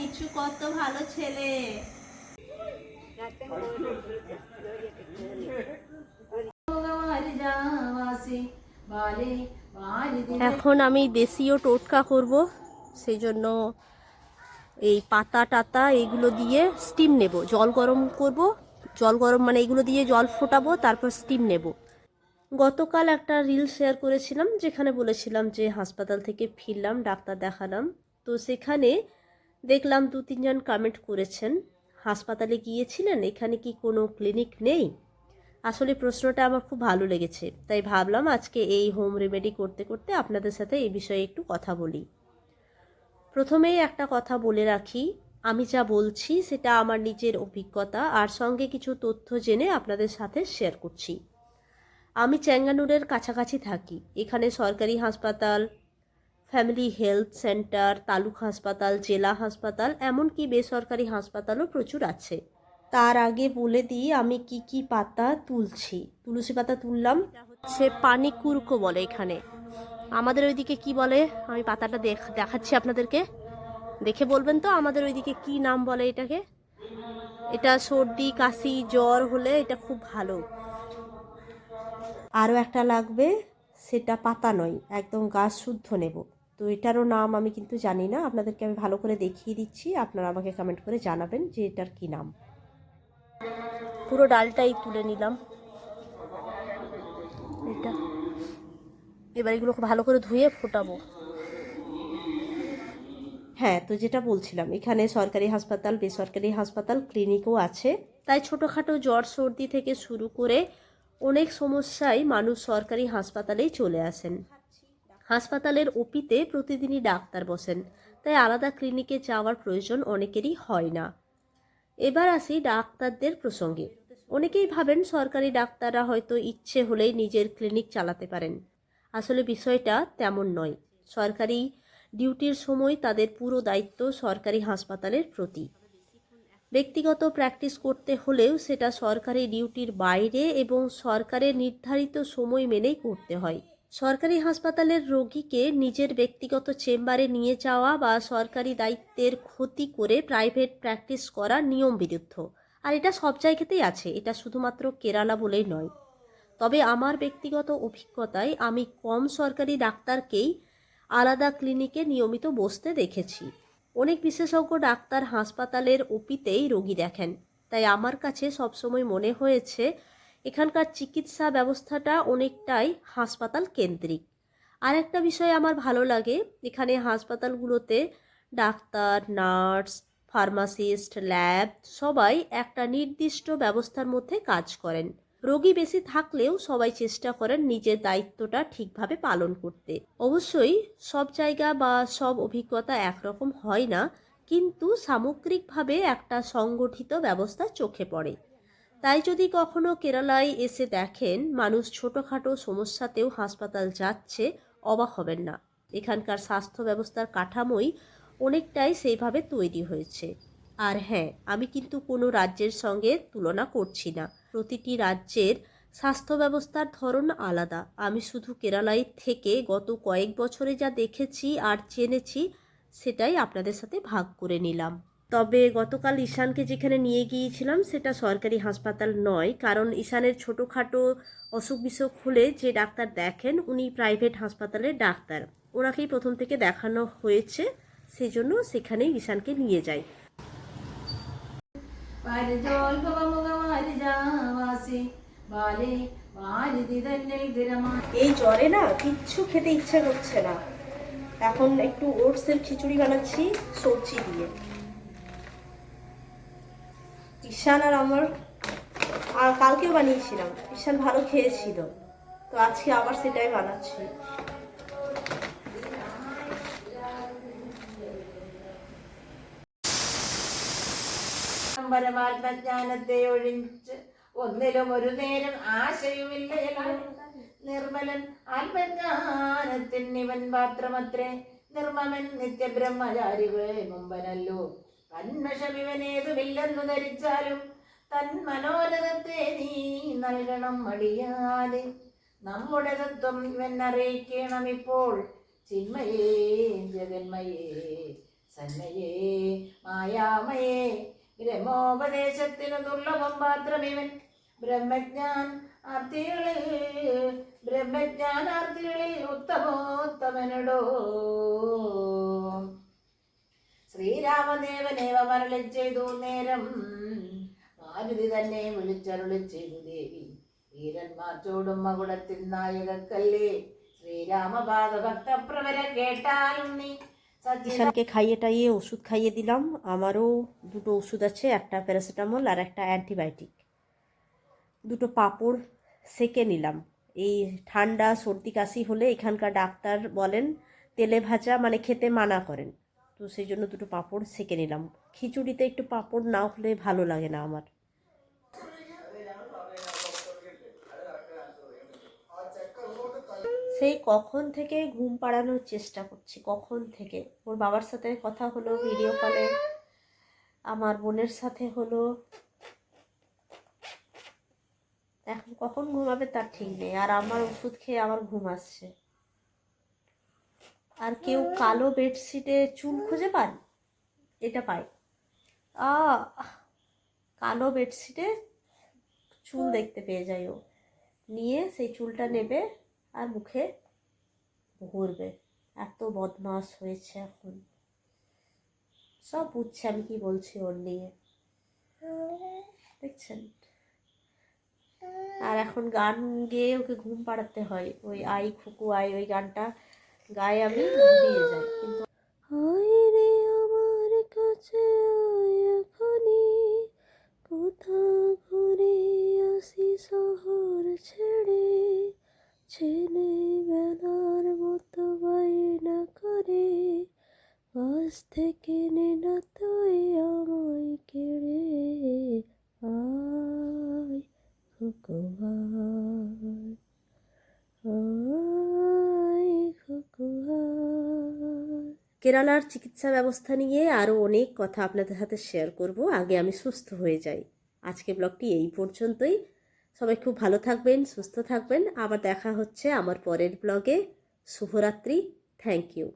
মিঠু কত ভালো ছেলে। এখন আমি দেশীয় টোটকা করব, সেই জন্য এই পাতা টাতা এইগুলো দিয়ে স্টিম নেব। জল গরম করব, জল গরম মানে এইগুলো দিয়ে জল ফোটাবো, তারপর স্টিম নেব। গতকাল একটা রিল শেয়ার করেছিলাম যেখানে বলেছিলাম যে হাসপাতাল থেকে ফিরলাম, ডাক্তার দেখালাম। তো সেখানে দেখলাম 2-3 জন কমেন্ট করেছেন, হাসপাতালে গিয়েছিলেন, এখানে কি কোনো ক্লিনিক নেই? আসলে প্রশ্নটা আমার খুব ভালো লেগেছে, তাই ভাবলাম আজকে এই হোম রেমেডি করতে করতে আপনাদের সাথে এই বিষয়ে একটু কথা বলি। প্রথমেই একটা কথা বলে রাখি, আমি যা বলছি সেটা আমার নিজের অভিজ্ঞতা আর সঙ্গে কিছু তথ্য জেনে আপনাদের সাথে শেয়ার করছি। আমি চেঙ্গানুরের কাছাকাছি থাকি। এখানে সরকারি হাসপাতাল, ফ্যামিলি হেলথ সেন্টার, তালুক হাসপাতাল, জেলা হাসপাতাল, এমনকি বেসরকারি হাসপাতালও প্রচুর আছে। তার আগে বলে দিই আমি কি কি পাতা তুলছি। তুলসী পাতা তুললাম, সে পানি কুরকো বলে এখানে, আমাদের ওইদিকে কি বলে আমি পাতাটা দেখাচ্ছি আপনাদেরকে, দেখে বলবেন তো আমাদের ওইদিকে কি নাম বলে এটাকে। এটা সর্দি কাশি জ্বর হলে এটা খুব ভালো। আরও একটা লাগবে, সেটা পাতা নয়, একদম গাছ শুদ্ধ নেব। তো এটারও নাম আমি কিন্তু জানি না, আপনাদেরকে আমি ভালো করে দেখিয়ে দিচ্ছি, আপনারা আমাকে কমেন্ট করে জানাবেন যে এটার কি নাম। পুরো ডালটাই তুলে নিলাম এটা। এবার এগুলোকে ভালো করে ধুয়ে ফোটাবো। হ্যাঁ, তো যেটা বলছিলাম, এখানে সরকারি হাসপাতাল, বেসরকারি হাসপাতাল, ক্লিনিকও আছে। তাই ছোটোখাটো জ্বর সর্দি থেকে শুরু করে অনেক সমস্যায় মানুষ সরকারি হাসপাতালেই চলে আসেন। হাসপাতালের ওপিতে প্রতিদিনই ডাক্তার বসেন, তাই আলাদা ক্লিনিকে যাওয়ার প্রয়োজন অনেকেরই হয় না। এবার আসি ডাক্তারদের প্রসঙ্গে। অনেকেই ভাবেন সরকারি ডাক্তাররা হয়তো ইচ্ছে হলেই নিজের ক্লিনিক চালাতে পারেন। আসলে বিষয়টা তেমন নয়। সরকারি ডিউটির সময় তাদের পুরো দায়িত্ব সরকারি হাসপাতালের প্রতি। ব্যক্তিগত প্র্যাকটিস করতে হলেও সেটা সরকারি ডিউটির বাইরে এবং সরকারের নির্ধারিত সময় মেনেই করতে হয়। সরকারি হাসপাতালের রোগীকে নিজের ব্যক্তিগত চেম্বারে নিয়ে যাওয়া বা সরকারি দায়িত্বের ক্ষতি করে প্রাইভেট প্র্যাকটিস করা নিয়ম বিরুদ্ধ। আর এটা সব জায়গাতেই আছে, এটা শুধুমাত্র কেরালা বলেই নয়। তবে আমার ব্যক্তিগত অভিজ্ঞতায় আমি কম সরকারি ডাক্তারকেই আলাদা ক্লিনিকে নিয়মিত বসতে দেখেছি। অনেক বিশেষজ্ঞ ডাক্তার হাসপাতালের ওপিতেই রোগী দেখেন, তাই আমার কাছে সবসময় মনে হয়েছে এখানকার চিকিৎসা ব্যবস্থাটা অনেকটাই হাসপাতাল কেন্দ্রিক। আর একটা বিষয় আমার ভালো লাগে, এখানে হাসপাতালগুলোতে ডাক্তার, নার্স, ফার্মাসিস্ট, ল্যাব সবাই একটা নির্দিষ্ট ব্যবস্থার মধ্যে কাজ করেন। রোগী বেশি থাকলেও সবাই চেষ্টা করেন নিজের দায়িত্বটা ঠিকভাবে পালন করতে। অবশ্যই সব জায়গা বা সব অভিজ্ঞতা একরকম হয় না, কিন্তু সামগ্রিকভাবে একটা সংগঠিত ব্যবস্থা চোখে পড়ে। তাই যদি কখনো কেরালায় এসে দেখেন মানুষ ছোটোখাটো সমস্যাতেও হাসপাতাল যাচ্ছে, অবাক হবেন না। এখানকার স্বাস্থ্য ব্যবস্থার কাঠামোই অনেকটাই সেইভাবে তৈরি হয়েছে। আর হ্যাঁ, আমি কিন্তু কোনো রাজ্যের সঙ্গে তুলনা করছি না। প্রতিটি রাজ্যের স্বাস্থ্য ব্যবস্থার ধরন আলাদা। আমি শুধু কেরালায় থেকে গত কয়েক বছরে যা দেখেছি আর জেনেছি সেটাই আপনাদের সাথে ভাগ করে নিলাম। তবে গতকাল ঈশানকে যেখানে নিয়ে গিয়েছিলাম সেটা সরকারি হাসপাতাল নয়, কারণ ঈশানের ছোটোখাটো অসুখ বিসুখ হলে যে ডাক্তার দেখেন উনি প্রাইভেট হাসপাতালের ডাক্তার, ওনাকেই প্রথম থেকে দেখানো হয়েছে, সেজন্য সেখানেই ঈশানকে নিয়ে যাই। এই জ্বরে না কিচ্ছু খেতে ইচ্ছে করছে না। এখন একটু ওটসের খিচুড়ি বানাচ্ছি সবজি দিয়ে। ঈশান আর আমার, আর কালকেও বানিয়েছিলাম, ঈশান ভালো খেয়েছিল, তো আজকে আবার সেটাই বানাচ্ছি। ജ്ഞാനത്തെ ഒഴിച്ച് ഒന്നിലും ഒരു നേരം ആശയുമില്ലയല്ലോ. നിർമ്മലൻ ആത്മജ്ഞാനത്തിനിവൻ പാത്രമത്രേ. നിർമ്മമൻ നിത്യബ്രഹ്മചാരിവേ മുമ്പനല്ലോ. കന്മഷമിവനേതുമില്ലെന്നു ധരിച്ചാലും തൻ മനോരഥത്തെ നീ നൽകണം മടിയാതെ. നമ്മുടെ തത്വം ഇവൻ അറിയിക്കണം ഇപ്പോൾ. ചിന്മയേ ജഗന്മയേ സന്മയേ മായാമയേ ബ്രഹ്മോപദേശത്തിനു ദുർലഭം പാത്രമിവൻ ബ്രഹ്മജ്ഞാനാർത്ഥികളിൽ ഉത്തമോത്തമനടോ. ശ്രീരാമദേവനേവ മരളി ചെയ്തു നേരം മാരുതി തന്നെ വിളിച്ചരുളി ചെയ്തു ദേവി. വീരന്മാർ ചോടും മകുടത്തിൻ നായകക്കല്ലേ শ্রীরামপাদ ভক্ত প্রবর কেটালুম নি। ঈশানকে খাইয়ে টাইয়ে ওষুধ খাইয়ে দিলাম। আমারও দুটো ওষুধ আছে, একটা প্যারাসিটামল আর একটা অ্যান্টিবায়োটিক। দুটো পাঁপড় সেকে নিলাম। এই ঠান্ডা সর্দি কাশি হলে এখানকার ডাক্তার বলেন তেলে ভাজা মানে খেতে মানা করেন, তো সেই জন্য দুটো পাঁপড় সেকে নিলাম। খিচুড়িতে একটু পাঁপড় না হলে ভালো লাগে না আমার। সেই কখন থেকে ঘুম পাড়ানোর চেষ্টা করছি, কখন থেকে। ওর বাবার সাথে কথা হলো ভিডিও কলে, আমার বোনের সাথে হলো, এখন কখন ঘুমাবে তার ঠিক নেই। আর আমার ওষুধ খেয়ে আমার ঘুম আসছে। আর কেউ কালো বেডশিটে চুল খুঁজে পান? এটা পাই। কালো বেডশিটে চুল দেখতে পেয়ে যায়, ও নিয়ে সেই চুলটা নেবে আর মুখে ঘুরবে। এত বদমাস হয়েছে এখন, সব বুঝছে আমি কি বলছি ওর নিয়ে, দেখছেন। আর এখন গান গেয়ে ওকে ঘুম পাড়াতে হয়, ওই আই খুকু আই ওই গানটা গায়ে আমি ঘুমিয়ে যাই। কিন্তু রে আমার কাছে এখনই, কোথাও ঘুরে আসি শহর ছেড়ে, ছেলে বেলার মতো বায়না করে, পাশ থেকে নে না তুই আমায় কেড়ে, আয় খুকু আয় খুকু আয়। কেরালার চিকিৎসা ব্যবস্থা নিয়ে আরও অনেক কথা আপনাদের সাথে শেয়ার করব, আগে আমি সুস্থ হয়ে যাই। আজকে ব্লগটি এই পর্যন্তই। সবাই খুব ভালো থাকবেন, সুস্থ থাকবেন। আবার দেখা হচ্ছে আমার পরের ব্লগে। শুভরাত্রি। Thank you.